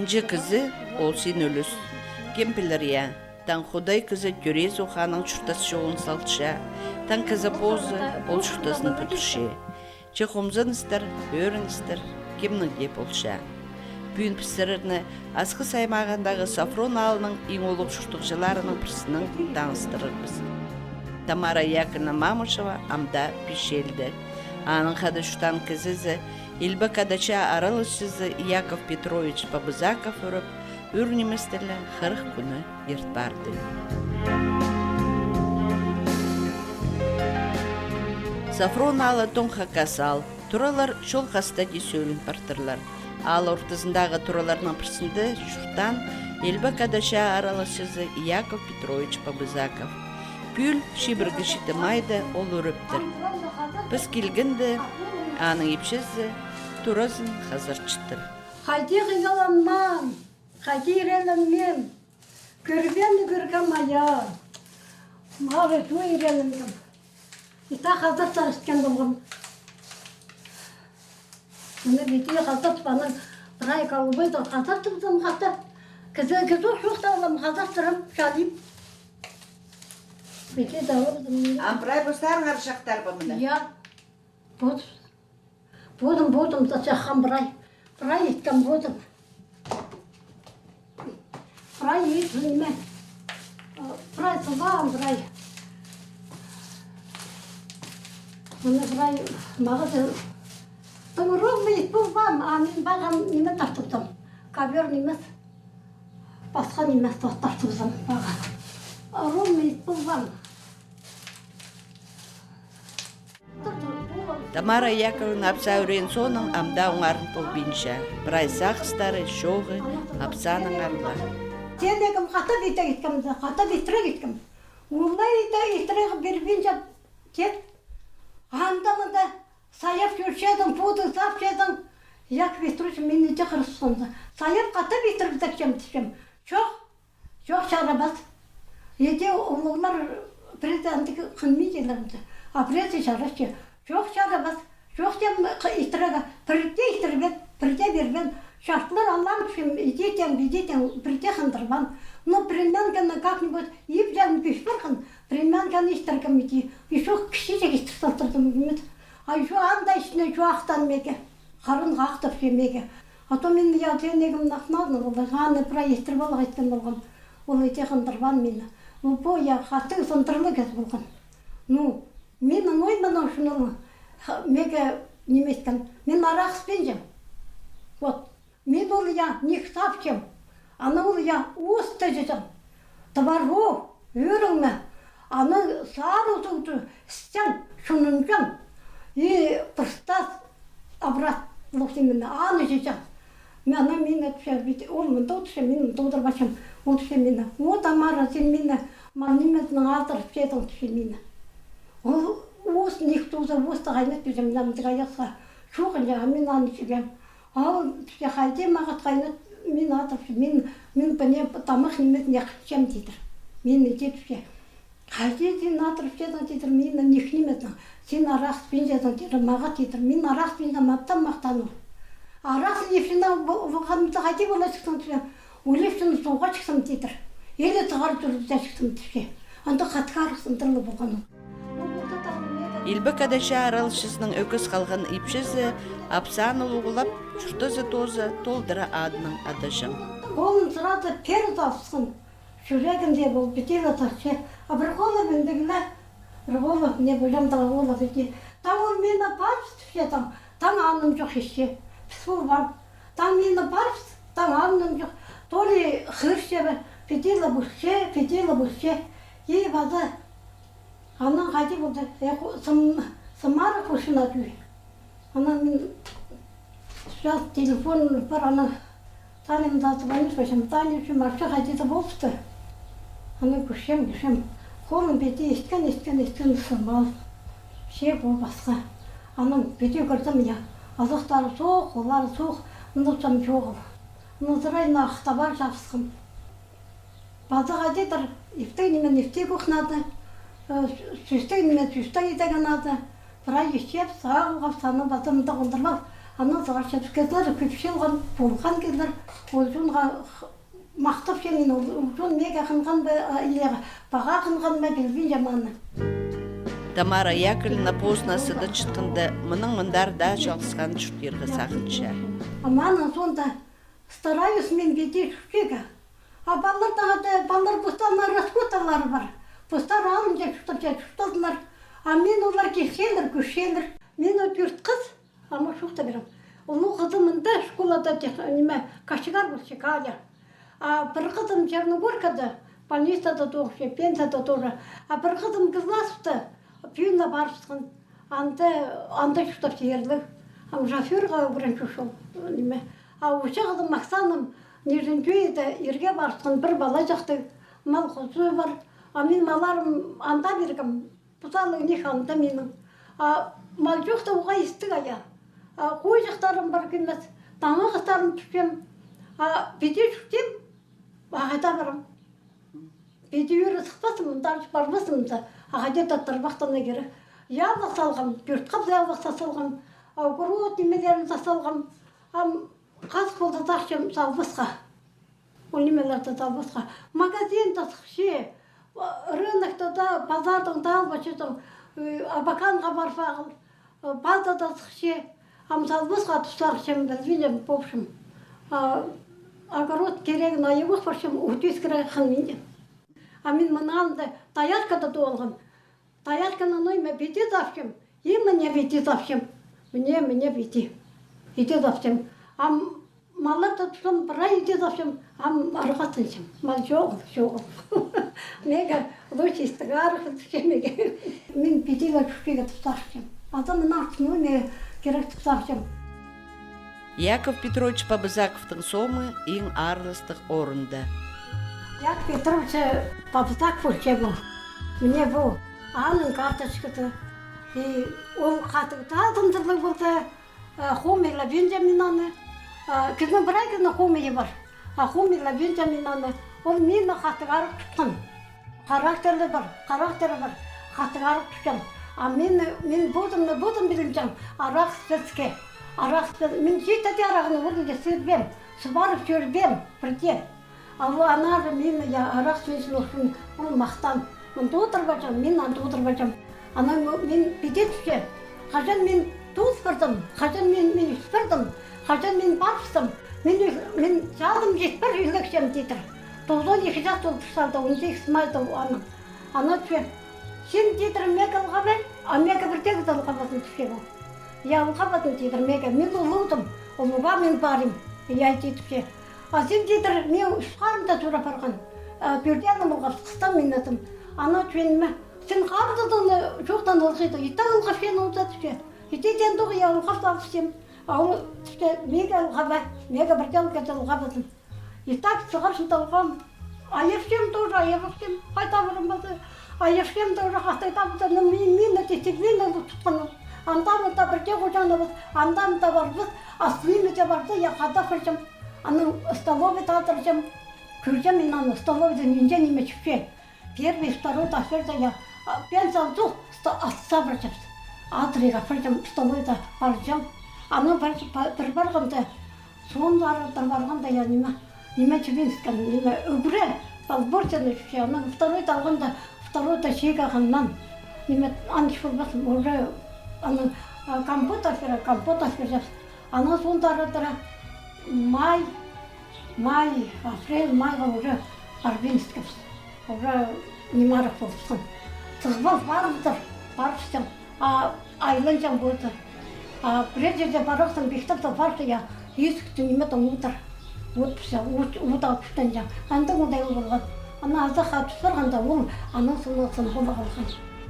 Инжи кызы ол сен өліс. Кемпілерия, тан Худай кызы Дюрез уханың чуртас жоғын салтша, тан кызы позы ол чуртасын пүтірше. Че хомзыныстыр, өріністір, кемнің деп олша. Бүйін пісірірні асқы саймағандағы Сафрон алының ең олық шұртықшыларының пірсінің таңыстырырбыз. Тамара Яковлевна Мамышева амда пишелді. Аның қады шутан кізізі, Илбі кадача аралышызы Яков Петрович Бабызаков өріп, үрнеместілі 40 күні ерт барды. Сафрон алы тоңға касал, туралар шол қаста десөлін партырлар. Ал ортызындағы тураларының пірсінді шұртан Илбі кадача аралышызы Яков Петрович Бабызаков. Пүл шибіргі шитімайды ол өріптір. Біз келгінді, аның епшізі туразын қазір чыттыр. Қайти қиғаламан, қайти иреліңмен, көрбені көрген мая, мағыр ту иреліңмен. Ита қазір сарышкен болғым. Мұны беті қазір баның тұрай қалыбайды, қазір тұрдым қазір. Кізі шуқталым қазір тұрым, шалим. Беті дауырдым. Ампырай бұстарын аршақтар бұмыда? Я, Будем да чахам брай иткам будем. Брай итме. Брай савам брай. Оны брай мағады. Тымырым итпам, амин бағам неме тартыптым. Кавер немес. Басқа немес тартыптым баға. Ром итпам. Тамара Яковлевна апса өрен соның амда оңарын толбинша. Бірай сақыстары, шоғы, апсаның арыла. Сен дегім қата бейтірі кеткім. Олай итіріғі бербенше кет. Андамында саяп көршедің, пуды сапшедің. Яков Петрович мені де қырысқанды. Саяп қата бейтірі бітіршем түшем. Жоқ шарабас. Еде олығылар президенттігі қынмейделерімді. А президент шарашы. Жоқ шарабас, жоқ дем итірігі, бірде бербен, шартлар Аллам үшін бедетен, бірде қындырбан. Но примянканы как-нибудь еп жанын пешбірқын, примянканы істіргім ете, еще кіші істірсалтырдым үміт. А еще андай ішіне жоақтан меге, қарын қақтып жемеге. А то мен ятенегім нақнадын, ол ғаны пыра естір болға еткен болған, ол ете қындырбан мені. Ол боя қаттың сындырлы кез болған. Ну, менің оймынан шынылы, меге немескен, мен арақ спенжем. Вот, мен ол не кітапчем, ана ол уыс тәжесем. Товару, өріңме, ана сары ұзуды істен, шынынжем. И пырстас обрат, лұқтемен, аны жесем. Ана мен әтпше, ол мұнда отырше, мен толдырбашым, отырше мені. О, Тамара, сен мені, малнеметінің алдырып жедің түше мені. Ол уыс нектуза уысты қайнат бізем, намдыға яқса шоғын жаға мен аны жегем. Ал түше қайде мағат қайнат мен атыршы, мен біне тамақ неметін яқытшем дейдір. Мен ете түше. Қайде сен атырып жедің дейдір, мен нек неметін. Сен арақ спен жедің дейдір, мағат дейдір. Мен арақ спен маптан мақтану. Арақ лепшіна бұғанымды қайде бола шықсын түше. Ол лепшіні соға шықсым дейдір. Елі тұғар жүрді шықсым түше. Анда қатқа арықсын тұрлы болғаным. Илбі кадача аралышысының өкіз қалған ипшізі апсан ұлғылап, шұртызы тозы толдыра адының адашым. Қолын сұрады перді апсын, жүрегінде бұл бітелі тақшы. А бір қолы бендігілі, бір қолы не бөлемдіға қолы бітел. Там ол мені барыс түшетім, там анным жоқ ешке, пісу бар. Там мені барыс, там анным жоқ. Толы қырше, бітелі бұшше, ей базы. Анан қайда болды, сымары қошына дүй. Ана мен сейчас телефон бар, ана Танемді звонишь, башым, Таня үшін марша қайда болыпты. Ана көшем. Қолым беті есткен сымал. Ше бұл басқа. Анан беті көрдім, я. Азықтары соқ, олары соқ, мұндысам жоғыл. Мұндырайна ақтабар жапсқым. Базы қайдедір, ефтей көқнады. Süsten etegen adı. Burayı işleyip sağa kalkıp sana batımda kıldırmaz. ана зарчап кездер көпшілген болған кездер олжунға мақтап келген олжун мега қынған баға қынған ба білген жаманы. Тамара Яковлевна познасыдан шыққанда мұның мұндар да жалғысқан жүктерге сақынша. Амана сонда стараюсь мен беде шүкеге. А балалар бұстанар раскуталары бар. Бұстар алым жеп шүктадылар. А мен олар келселер, көшелер. Мен өтірт қыз, ама шуқта берем. Оның қызымында школада кашығар бұл шекаля. А бір қызым Черногоркада, больницада тоғышы, пенсияда тоғы. А бір қызым Кызласовта, пүйінна барышқан. Анда шуқтап серлік. А шоферға бірінші шол. А осы қызым Максаным Нижинкүйді ерге барысқан бір бала жақты мал қозы бар. А мен маларым анда бергім. Бұзалы не анда менің. Мал жоқта оға естік ая. Қой жақтарым бар келмес. Таңа қыстарым түшем. Беде жүктем, ағайда барым. Беде өрі сықпасым, дарыш бармасым. Ағайда таттырбақтана кері. Ялбақ салғым, бүртқап ялбақ салғым. Күрот немелерін салғым. Қаз қолда тақшым салбысқа. Ол немелерді салбысқа. Магазин тасықше. Рынокта да, базардың да албачыдың. Абаканға барфағыл. Базда тасықше. Салбысқа тұстарышым, бәзвенем попшым. Огород керегін айығық баршым, ұтыз керегі қанмейден. Мен мұнағында таяркада туылғым. Таярканы нойме беде запшым. Міне беде запшым. Мне беде. Беде запшым. Маларда тұшым, бұра ете запшым. Арыға тыншым. Мал жоғыл. Мега лучистығы арығы түшемеге. Мен бедеге түшкеге тұстаршым. Адамын артын ойме керек тұстаршым. Яков Петрович Пабызаковтың сомы ең арлыстық орында. Яков Петрович Пабызаков бұл. Мне бұл аның карточкасы. Ол қатыгыда адамдырлы болды. Хомела Бенджаминаны. Күзінің бір айгіні хомелі бар. Хомела Бенджаминаны. Ол мені қатыгарып тұтқан. Характерлі бар. Қатыгарып тұтқан. Мен бұдым білімжем. Арақ сәске. Мен жетәде арағыны өліге сөрбем. Сұбарып көрбем бірде. Анары мені арақ сөзін оқын. Ол мақтан. Мен анда отырбачам. Мен беде түске. Қажан мен туыс бірдім. Қажан мен үспірдім. Қажан мен барыстым. Мен жалым жетпір үйлікшем дейдір. 92 жас ол тұрсалды, 18 майда аның. Ана түске. Сен дейдір мегалға бәл, мега бірдегі залға басын түске бол. Ялға басын дейдір мега. Мен ұлудым. Ұлуға мен барым. Дейді түске. Сен дейдір мен ұшқарымда тұра барған. Бөрденім ұлға қыстан мен атым. Ана түске. Сен қабдыдың жоқтан ұлғайды. Иттан ұлға фен ұлда түске. Иттен тұғы я ұлға салғысем. Ауы түске мега ұлға бәл. Мега бірдегі залға басын. Иттак сығаршын талғам. Аяшкем тоже, аяшкем. Қайта бұрым басы. Аяшкем тоже қастайта бұтаны. Мен өтесек, мен өтіп тұтқаны. Андамында бірге қожаны біз. Андамында бар біз. Астымеде барды, я қада қыршым. Аның столовый татыршым. Көрсем мен аны столовыйдың үнже неме шүпше. Первый, второй, ташырда я. Пенсал тұқ, астыса біршім. Атрыға біршім столовыйда баршым. Аны бір барғымда. Соң барғанда я неме чебинскан, неме үгіре, балборчаны шүше, аны второй талғанда, второй-то шега ғаннан, неме анш болбасын, уже аны компот ашыр, аны сондарыдыра май, апрель, майға уже арбинскапс, уже немарық болсын. Сығбал барыштым, айланжам болды. Бір жерде барықсын, бектапта баршы, я ескікті неметім ұтыр. Ұта күштен жан. Андың ұдай болған. Ана азақа түспірғанда ол аның сұлысын қолы қалған.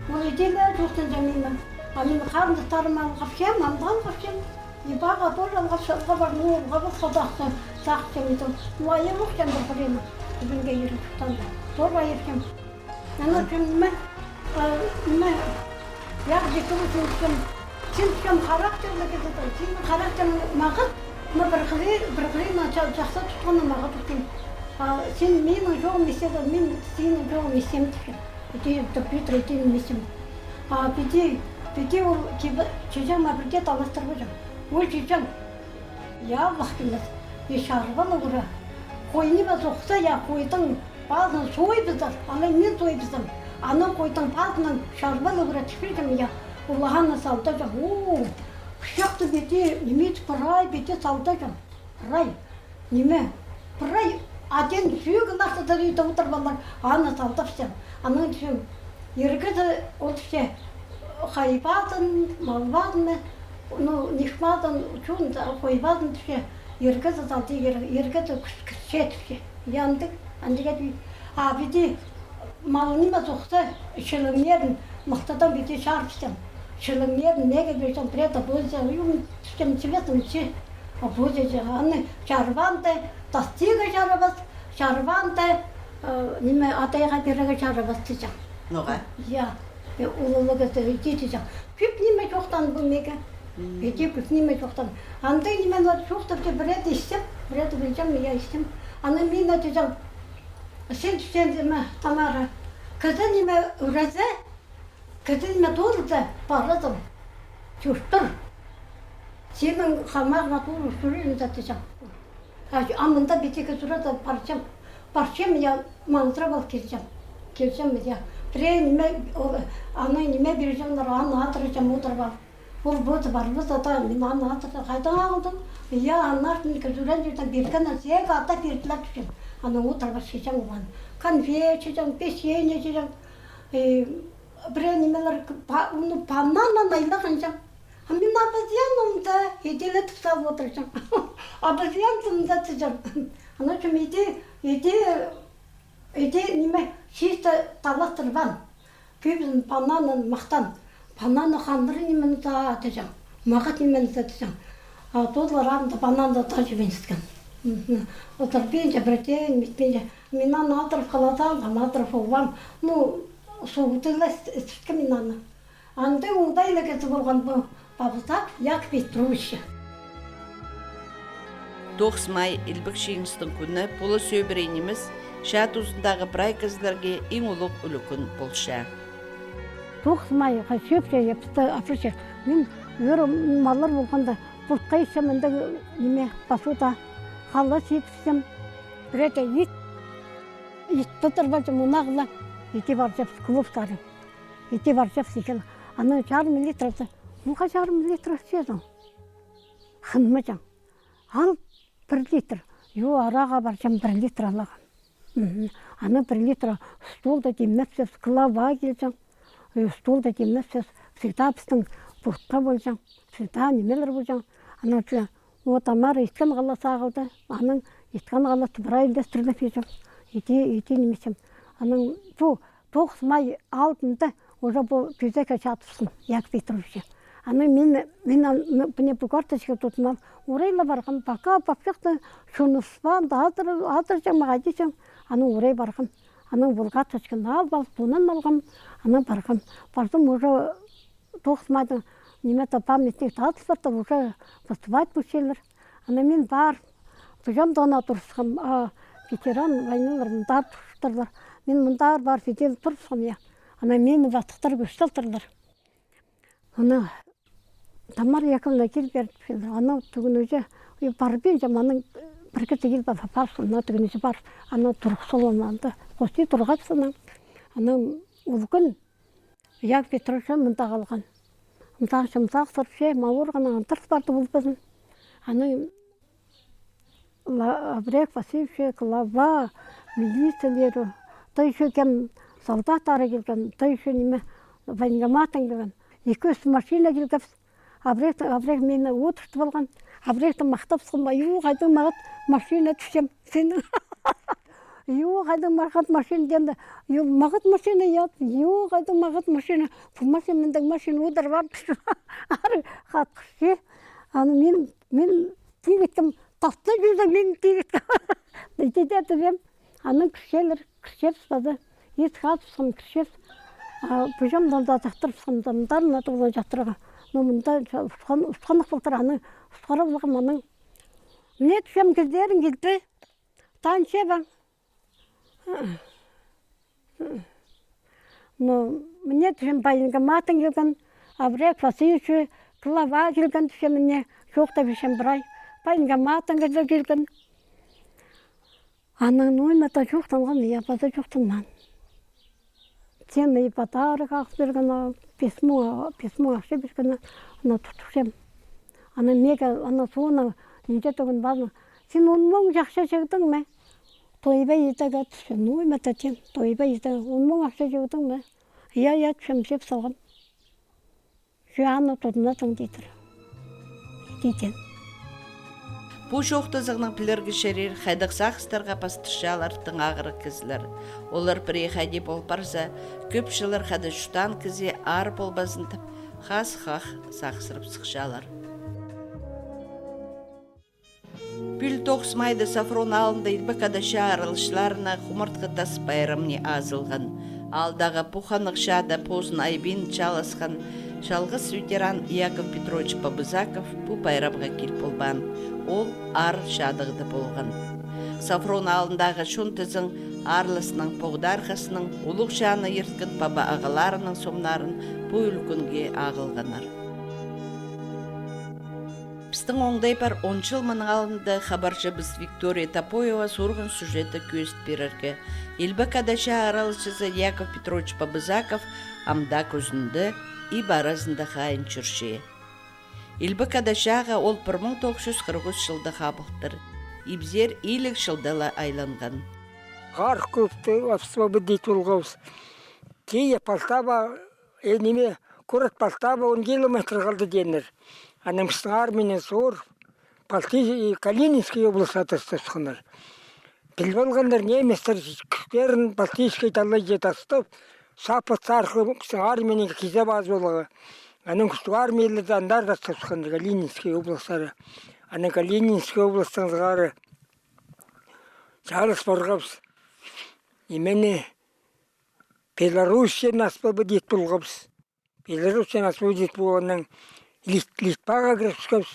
Ол едегі жоқтен жәмеймін. Мен қарындықтарым алғап кем, амдан қапшем. Ебаға тоже алғап шалға бар, олға бұл қадақсы сақшем етім. Уайы мұқшем бір бірені. Бүгінге ерін тұқтанды. Тоже еркем. Ана кеміме, яқ жекі өтін түшем. Сен түшем характерлі кезетін. Сенің характерлі мағыт. бір-бірін жақса тұтқаны маға тұтқын. Сен менің жоғым еседі, мен сенің жоғым есем тұтқын. Бүйті рейтейін есем. Бүйте ол чежама бірде таластырып өжім. Ол чежам Я вахтымыз. Ешарбалы бұра. Қойны ба соқса, я қойдың базын сойбыздар. Аны мен сойбыздым. Аны қойдың базынан шарбалы бұра түшірдім я. Улағаны салда жам. О, пышақты бете, немет пырай бете салда жам. Пырай. Неме? Пырай. Аден сүйегі нақты да үйді отырбалар. Аны салда пішем. Аны түшем. Ергізі ол түше. Хайбадын, малбадын, нишмадын, чун қойбадын түше. Ергізі салды, ергізі күшке түше. Яндық, андыға дүй. Биде малыны ма соқса, шылыңерін, мақтадан биде шар түшем. Шылыңерін неге бейсен, преда бөзе, үйім түшем түшем түше. Бөзе аны шарбанды, тастиға шарабас, шарбанды, неме атайға береге шарабас түшем. Ноға? Я, улылығы түшем. Күп неме жоқтан бұл меге. Беде күп неме жоқтан. Андай немен жоқтап те бірет істем, бірет білсем, я істем. Аны мен түшем. Сен түшен деме, Тамара. Кізі неме үрәзі, кізі неме тұрды, барыдым. Түштір. Сенің қамағына тұры сүрейін түшем. Амында бетеге тұрады, парчам. Парчам я маңызыра бол келсем. Келсем, я. Біре неме, аны неме бережемдер, аны атырacağım отырып ал. Ол бұты бар, бұты ата, мен аны атырacağım. Қайдан алдым? Я аны артынды жүрен жерден берген әсек ата берділер түшем. Аны отырып шешем оған. Конфет шешем, печенье шешем. Біре немелер, оны бананнан айлағаншам. Мен абызянымды еделетіп сап отырacağım. Абызянымды түшем. Аны үшін еде неме, шешті таластырбан. Көбісін бананын мақтан. Бананы қандыры немені да атыжам. Мағат немені да атыжам. Тодылар арында бананды да жібенсізген. Отыр бенже, бірден, бенже. Мен аны атырып қаладам, атырып оғам. Соғытылы істікке мен аны. Андай оңдайлы кезі болған бұл бабызак Яков Петровичі. 9 май Илбек жеңістің күні бұлы сөйбірейніміз шат ұзындағы бірай кізлерге ең ұлық үлікін болша. 9 май сөйіпше епісті афрыше. Мен өрі малар болғанда бұлтқа есемінді неме басуда қалы сетіпсем. Біреті ет тұтырбачым ұнағыла ете баржап клубтары. Ете баржап секел. Аны жарым литраты. Мұға жарым литраты седің. Қынмы жан. Ал 1 литр. Араға баржам 1 литр алаған. Аны 1 литр столда демепсіз, клава келжан. Столда демепсіз, всегда біздің бұлтқа болжан. Всегда немелер болжан. Аны Тамара еткен қала сағылды. Аның еткен қаласы бір айлдестіріліп ежем. Ете немесем. Аның 9 май алдында уже бұл күзеке шатырсын, Яков Петровичі. Аны мен бұне бұл карточка тұтынам. Орайла барғым, бақа бапшақты шыныспан, адыр жаңмаға дейсем. Аны орай барғым. Аны бұл карточканы алып, бұнын алғым. Аны барғым. Бардым уже 9 майдың немета памятник татылбарда уже бастывать бұшелер. Аны мен бар. Бұжам дана тұрысқым. Ветеран войналар мұндар тұрыштырлар. Мен мұндар бар федел тұрысқым я. Аны мені ваттықтар көштілтірлар. Аны Тамара Яковлевна келіп берді. Аны түгін өже барып бен жаманың бірге тегел бар папарсын. Аны түгін өже бар. Аны тұрық солыманды. Қосты тұрғатсынан. Аны ұлғын Яков Петровичі мұнда қалған. Мұнтағы сұрып мауырғаны антырс барды бұл бізін. Аны Абрек Васильевич, Клава, милициялері, та еще кем солдаттары келген, та еще неме военкоматтан келген. 200 машина келген. Абрек мені отыртып алған. Абректі мақтап сұқынба, қайдың мағат машина түшем. Сені қайдың мағат машина денді. Мағат машина яд, қайдың мағат машина. Бұл машинаның машина өдір бар. Ары қатқыш. Мен тегеттім. Тасты жүзі мен тегеттім. Дедетіп аны кішкелер спады. Ет қатысым кішкел. Бұжамдан да жақтырып сұқымдарына тұғылан жақтырға. Мұнда ұстқанық болтыр аны ұстқара болғым аның. Міне түшем кездерін келді. Танше бәң. Міне түшем байынға матын келген. Абрек Васильевич Клава келген түшем міне. Жоқта бешем бір ай. Панга матан гада келген. Аның ноймата жоқтанған, япата жоқтанман. Сен япатары қақ берген, письмо ақша берген, ана тұтықшем. Ана мега, ана суына, үйде тұғын базын. Сен онмон жақша жегдің ме? Тойба етігі түсі, ноймата тен, тойба етігі, онмон ақша жегдің ме? Я түшем жеп салған. Жуаны тұдынатың дейтір. Дейтен. Бұ жоқтызығының білергі шерер қайдықсақыстарға пастышалардың ағыры кізілер. Олар бірей қайде болпарса, көп жылар қады жұтан кізе ар болбазынтып, қас-қақ сақсырып сықшалар. Бүл 9 майда Сафрон алында Илбекадаша арылшыларына құмыртқы тас байрамне азылған. Алдағы пуханық шада позын айбин чаласқан жалғыз ветеран Яков Петрович Бабызаков бұ байрамға кел болған. Ол ар шадығды болған. Сафрон алындағы шонтызың арлысының поғдарқасының ұлық жаны ерткен баба ағаларының сомнарын бұ үлкінге ағылғанар. Біздің оңдай бар 10 жыл мұның алынды хабаршы біз Виктория Топоева сұрғын сюжеті көст берерге. Илбекадаша аралшысы Яков Петрович Бабызаков амда көзінді и баразында қайын жүрше. Илбекадашаға ол 1943 жылды қабықтыр. Ибзер илік жылдала айланған. Ғар көпті освободить олғауыз. Кейе пастава, неме, көрет пастава 10 километр қалды денер. Анымыстың армияны зор, Калининский облысы атыстысқыныр. Білбалғандар неместер күштерін Балтийский талай жетастып, сапыт сарқы армияның кезе баз болығы. Аның күшті армиялы дандар дастысқыныр Калининский облыстары. Аның Калининский облыстың зғары жарыс барғабыз. Имені Белоруссиян освободит болғабыз. Белоруссиян освободит болғанның Литваға кіріскөз,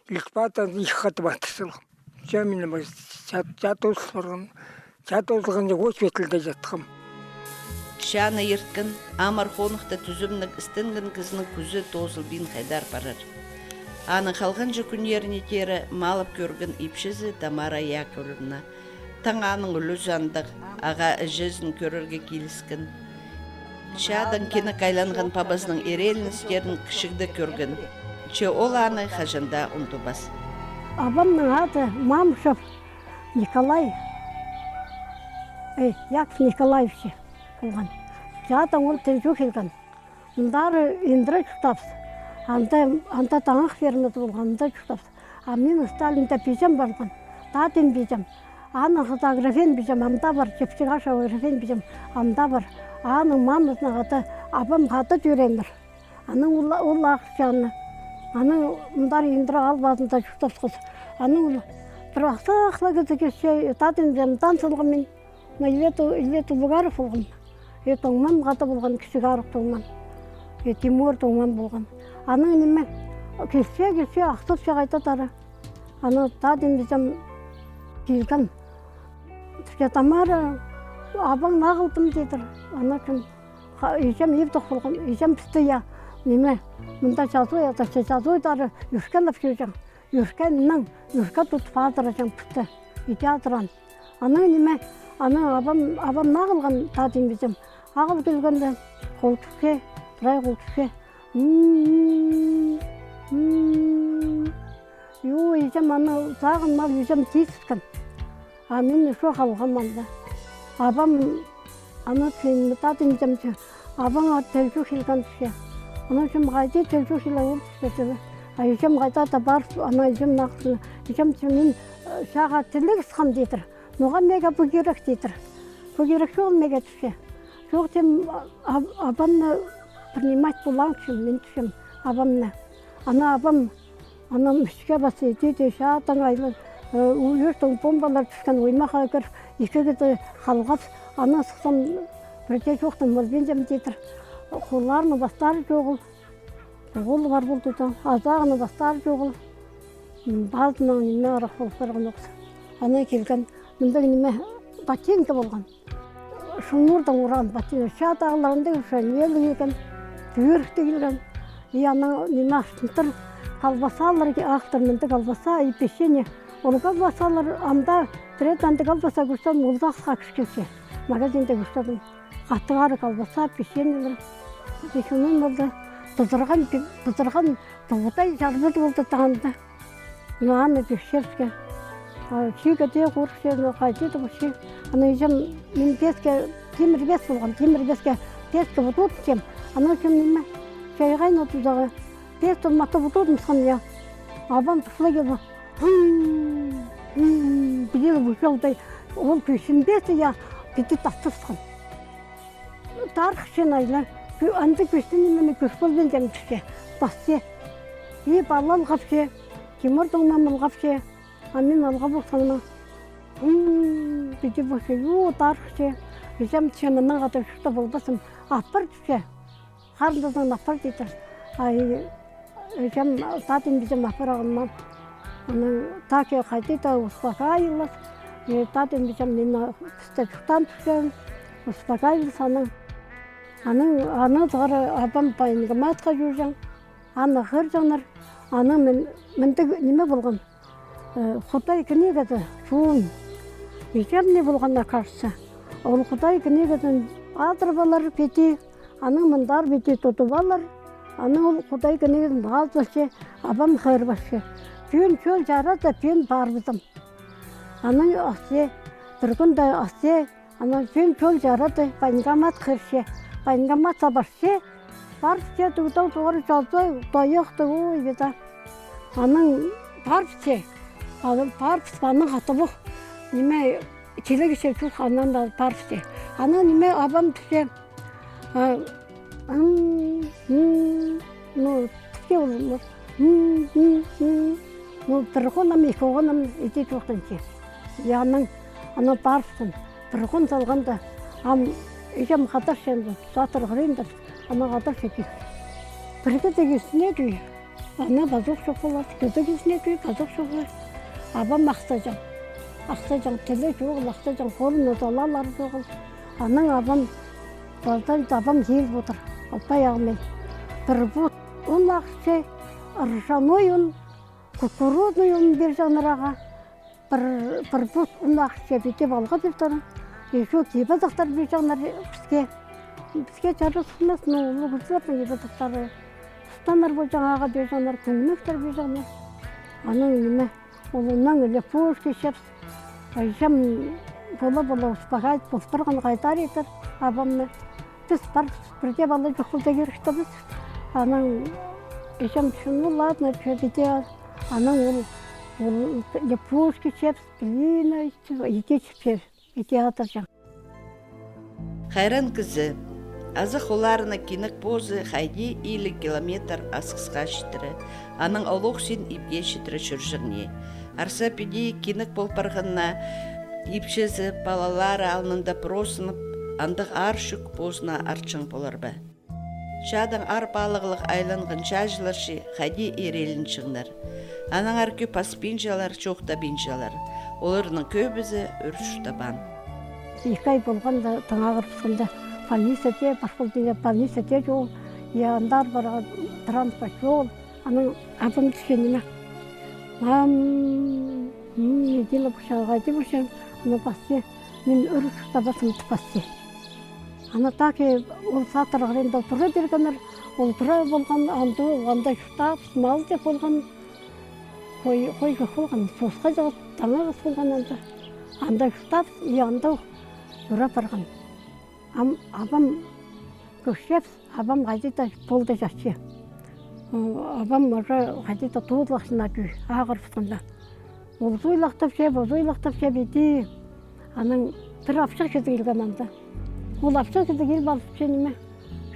Литвадан иққаты батысыл. Жамені біз жатозылғанда өз бетілді жаттығым. Шаны ерткін, амар қонықта түзімнің істінген кізінің күзі тозыл бин қайдар барар. Аны қалған жүкінеріне тері малып көрген ипшізі Тамара Яковлевна. Таң аның үлі жандық, аға жүзін көрерге келіскін. Шадан кені қайланған пабасының ерелін істерін кішігді көрген. Че ол аны қажында ұнтубас. Абамның аты Мамышев Николай. Яков Николаевич болған. Жадан ол тәжу келген. Мұндары ендірі жұқтапсы. Анда таңақ фермеді болған, мұнда жұқтапсы. А мен Сталинда бейжем барған. Даден бейжем. Аның фотографен бейжем, амда бар. Жепшіға шауырфен бейжем, амда бар. Аның мамызның аты, абам қаты жүрендір. Аның ол ақш жағына. Аның мұндар ендірі албазында жұқтапсыз. Аның бір ақсақла көзі кесе, тадын жамдан сылғым мен. Илвету Бугаров болған. Тоңман қаты болған, кіші қарық тоңман. Тимур тоңман болған. Аның неме, кесе ақсыз шағайтатары. Аны тадын жам келген. Тамара, абаң нағылдым дедір. Ана күн, ежем евдық болған, ежем пісті я. Неме, мұнда жазуй атасы, жазуйдары үркен апшүйжен. Үркеннің, үрке тұтып адыражан пісті. Үйде адыран. Ана неме, ана абам нағылған тадын бізім. Ағыл келгенде қол түшке, тұрай қол түшке. Ежем ана сағын мал ежем тейсізген. Мен шо қалған малда. Абам ана түйінді тадын ежем абам тәлжу келген түшке. Ана ежем ғайды тәлжу келген ол түшке. Ежем ғайда да бар, ана ежем нақсыны. Ежем мен шаға тілік сықам дейтір. Ноған мега бұгерек дейтір. Бұгерек шол мега түшке. Жоқ тем абамны принимать болған үшін мен түшем абамны. Ана абам ана мүшке басы етеді, шаатан айлы. Өрттің бомбалар түшкен оймаға кір, екігіді қалғап, ана сықсам бірде жоқтың мөлбенжем дейтір. Қоларыны бастары жоғыл. Қол бар болды да, азағыны бастары жоғыл. Базынан неме арақ болып барған оқсы. Ана келген, мұнда неме ботинка болған. Шумурдан ұрған ботинка. Шаат ағыларында үшен елі келген, түрікті келген. Ана неме аштынтыр, колбасалар актырмынды колбаса и печенье. Ол колбасалар анда третанды колбаса көрсем улдаққа кішкесе. Магазинде көрсем қаттығары колбаса, печеньелер. Печенье болды. Бұзырған бұғытай жарбыды болды тағанды. Нуаны пешерске. Чүйге де қорықшені қайтеді бұшы. Аны ежем мен беске, темір бес болған, темір беске беске бұтуд кем. Аны үшін неме жайғайын отыздағы. Бес тұлматы бұтуд мұсқан я. Абам тұшылы келді. Біледі бұшы олдай. Ол күшін бесі я беті тасты сұқын. Тарқышын айлар. Анды күштен немені күш болбен жәң түске. Бассе. Балал қапше. Кемір доңнан мұлғапше. Амен алға болсаныма. Беті бұшы. Тарқыше. Ежем түшемінің ғады шықта болбасым. Апыр түске. Қарындазың апыр дейді. Ежем татын бізем апыр ағынман. Таке қайтыда ұспақайылас. Татын бізем мені пістепіқтан түскен. Ұспақайыл саның. Аны зғары абам байынғы матқа жүржен. Аны ғыр жанар. Аны мінді неме болған. Құдай кінегеді жуын. Ежем не болғанна қарсы. Ол Құдай кінегетін адыр балар беті. Аны мұндар беті тұты балар. Аны ол Құдай кінегетін аз бәше. Абам ғыр бәше. Пүйін чөл жарады, пүйін бар бұдым. Аны асе. Бір күнді асе. Аны пүйін чөл жарады. Байынға мат қырше. Байынға мат сабарше. Барфсе тұғытау тұғыры жалды, дайықты ой беді. Аның барфсе, барфс аның қаты бұқ. Неме келегі шекшіл қанан да барфсе. Аны неме абам түсе. Түсе олымыз. Бір қонам, екі қонам ете жоқтан ше. Яның аны барфсын. Бір қон салғанда. Ежем қатар шенді, жатыр ғыреймді. Ана қатар шеке. Бірге дегесіне күй. Ана базық жоқ болады. Көдегесіне күй, базық жоқ болады. Абам мақтажан. Мақтажан, тілі жоқ, мақтажан, қолын оталалар жоқ. Аның абам, балдайды абам ел бұтыр. Алпай ағымай. Бір бұт, он ақшы, ыржаной он, кукурудный он бер жаныраға. Бір бұт, он ақшы, бете балға бер тұрын. Ешо кейбазақтар бер жанар бізге. Бізге жарысымыз, ұлы күрсілердің ебедіктары. Ұстанар бұл жаңаға бейжанар, күнмектер бейжанар. Аның неме, олынан өлі пұш кешеп, жам бола-бола ұспағайд, бұспырған қайтар етір абамны. Біз бар, бірге бала жүқылда керішті біз. Аның жам шыны ладно, бете аның ол пұш кешеп, білейін, ете чіпер, ете атыр жам. Хайран кызы. Азық оларына кенік бозы хайди илі километр асқысқа шетірі. Аның олық сен ипге шетірі жүржігіне. Арса педи кенік болпарғынна ипшезі балалары алнында просынып, андық ар шүк бозына арчың болар ба. Чадың ар балығылық айланғын чажыларшы хайди ерелін шығынар. Аның аркі паспинжалар, чоқта бинжалар. Оларының көбізі өрші табан. Икай болғанда таңағыр пысқында. Полисете, пашколдине полисете жол, яндар бара транспорт жол, аның абым түшеніне. Еділі бұшағайды бұшын, аны бассы, мен үрік табасым тұпассы. Аны таки ол сатырғырында тұры бергенер, ол тұры болған, анда шұтап, смал деп болған, қой болған, сосқа жағып, таңағыз болған анда. Анда шұтап, янда ұра барған. Абам көшеп, абам ғайдыда болды жақшы. Абам ғайдыда туыдлақсына күй, ағыр фысқында. Ол зойлақтап жеп еді. Аның бір апшақ кеді келген анда. Ол апшақ кеді кел балып женіме.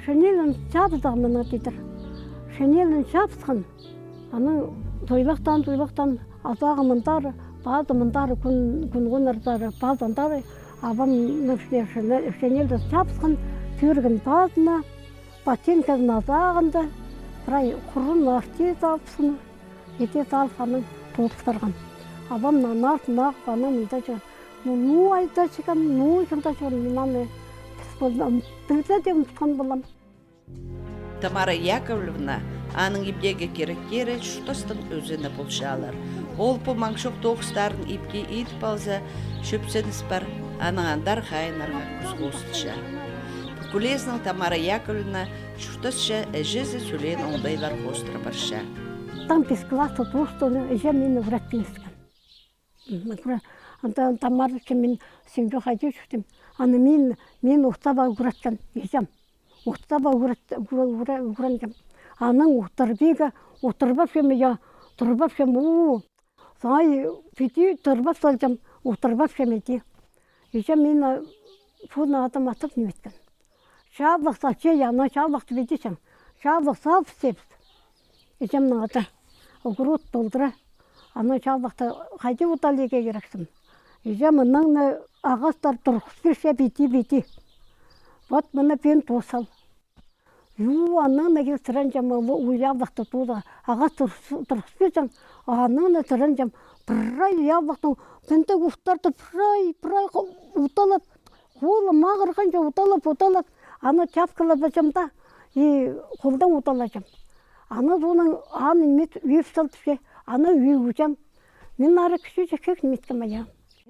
Шенелін жабыздағым мұны дейдір. Шенелін жабысқан. Аның тойлақтан азағы мұндары, bazı mındары күн-күнардары, bazı андары абам шенелді жабысқан, түргін bazına, ботинкасын азағында, бірай құрын арте залпысын, ете залпаның толықтырған. Абам нағын ағып, мұнда шығын. Ну айда шығын, ну жылда шығын, мынаны білді де ұмытқан болам. Тамара Яковлевна аның ипдеге керектері шүртістің өзіні болшалар. Ол по маңшық тоғыстарын ипке етіп алса, шөпсеніс бар, аның андар қайынарға күзгостыша. Кулезның Тамара Яковлевна шүртістші әжізі сөйлен оңдайлар қостыры барша. Там без класса толстого, я меня в Ратинском. Анда Тамарочка мен семья ходил, что она мен устава уграчан, езжам. Устава уграчан. Она утырбига, утырбавшим я, турбавшим, сай пяти турбавшим, утырбавшим иди. Езжам мен фуна атоматов не видкан. Шаблах саче, я на шаблах видишь, шаблах сал все. Езжам на это. Огород толдыра. Аны шалбақты қайда уталыға керексім. Езі мұның ағастар тұрғыспеші бейті. Вот мұны пен тосал. Анның нәгел сыран жам уялбақты тода. Ағас тұрғыспеші анның сыран жам. Пырай ялбақтың пенті ұқтарды пырай ұталып. Қолы мағырғанша ұталып. Аны чапқылы жамда. Қолдан ұталажам. Аны оның аны үйіп салдыше. Аны үйгізем. Мен ары кіші жекек неметкім ая.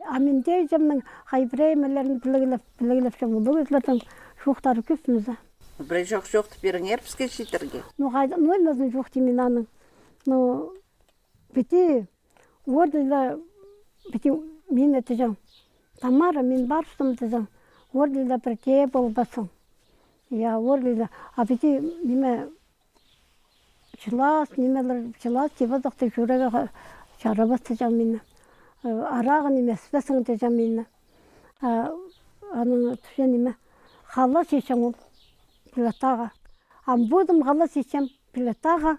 Аменде жемнің хайбіреймелерін білігілеп жем. Бұлығызлардың жоқтары көпімізі. Бір жоқ-жоқты берің әрпіске шетерге? Ноймазын жоқ деймін аның. Біте, ордыла, біте мен әтежем. Тамара, мен барыстым дезем. Ордыла бір кей болбасың. Я ордыла. А біте неме Чылас, немелер, чылас, тевазақты жүрегі жарабасты жамина. Арағы неме, спесіңді жамина. Аның түше неме, қала шешем ол, пилотаға. Амбудым қала шешем, пилотаға,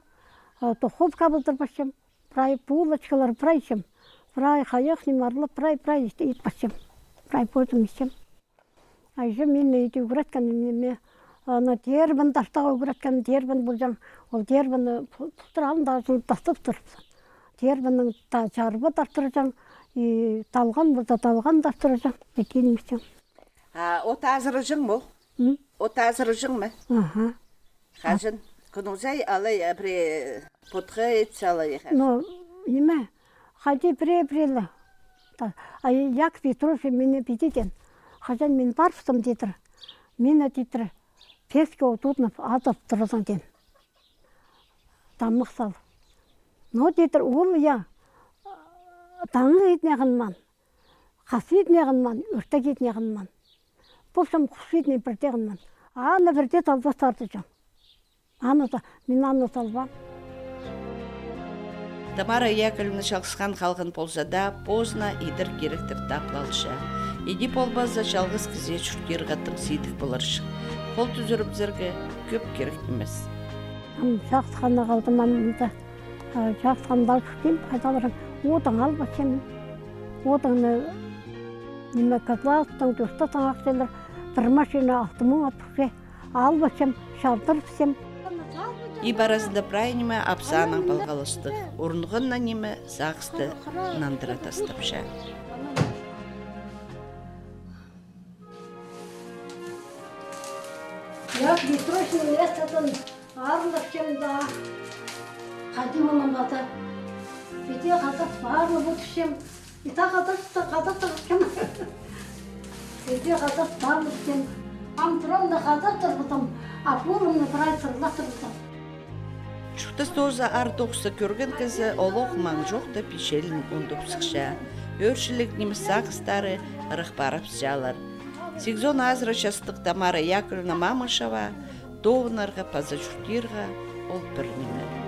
тұхып қабылдыр башым. Прай пулочкалар прайшым. Прай қаяқ немарлы, прай ет башым. Прай будым ешем. Айжы мен үйді үгіреткен неме, аны дербін таштаға үгіреткен дербін болжам. Ол дербіні тұқтыралын да жылып тастып тұрыпсын. Дербінің жарбы тартырыжам, талған болса талған тартырыжам. Бекенімсем. От азыры жың бұл? От азыры жың ма? Қажын, күніңзай алай әбіре пұтқы етсі алай. Неме, қайды біре-бірелі. Як Петрович мені бейдеден. Қажан мен барыпсым дедір. Мені дедір. Песке отудынып азап тұрызың ден. Тамық сал. Дедір, ол я таңы етнеғін ман, қасы етнеғін ман, өртек етнеғін ман. Бұпшым құш етне бірдеғін ман. Аны бірде талбастарды жам. Мен аны салбам. Тамара Яковлевна шалқысқан қалғын болса да, позна идір керектір таплалыша. Иди болбазда жалғыз кізе чүрткер ғаттың сейдік боларшы. Қол түзіріп зіргі көп керек емес. Жақсықанда қалдым амында. Жақсықанда күштен қайталарым. Одан ал башым. Оданны неме катластың дұрста таңақсайлар. Бір машина 6000 атпықше. Ал башым шалдыр пісем. И баразында прай неме апсаның балғалыстық. Орынғынна неме сағысты нандыра тастапша. Я бессрочным местом арлықшым да. Қадим оның бата. Бете қазақ барлы бұтышым. Ита қазақтығышым. Бете қазақ барлы бұтышым. Амтырамда қазақ тұрғытым. Апурымны бірай сырлақ тұрғытым. Шуқтас тоза ар-тоқса көрген кізі олық маң жоқты пешелін ұндыпсықша. Өршілік неміс сақыстары ұрық барып жалар. Сегзон азыра шастық Тамара Яковлевна Мамышева, Довнарға, Пазачуртирға ол бір неме.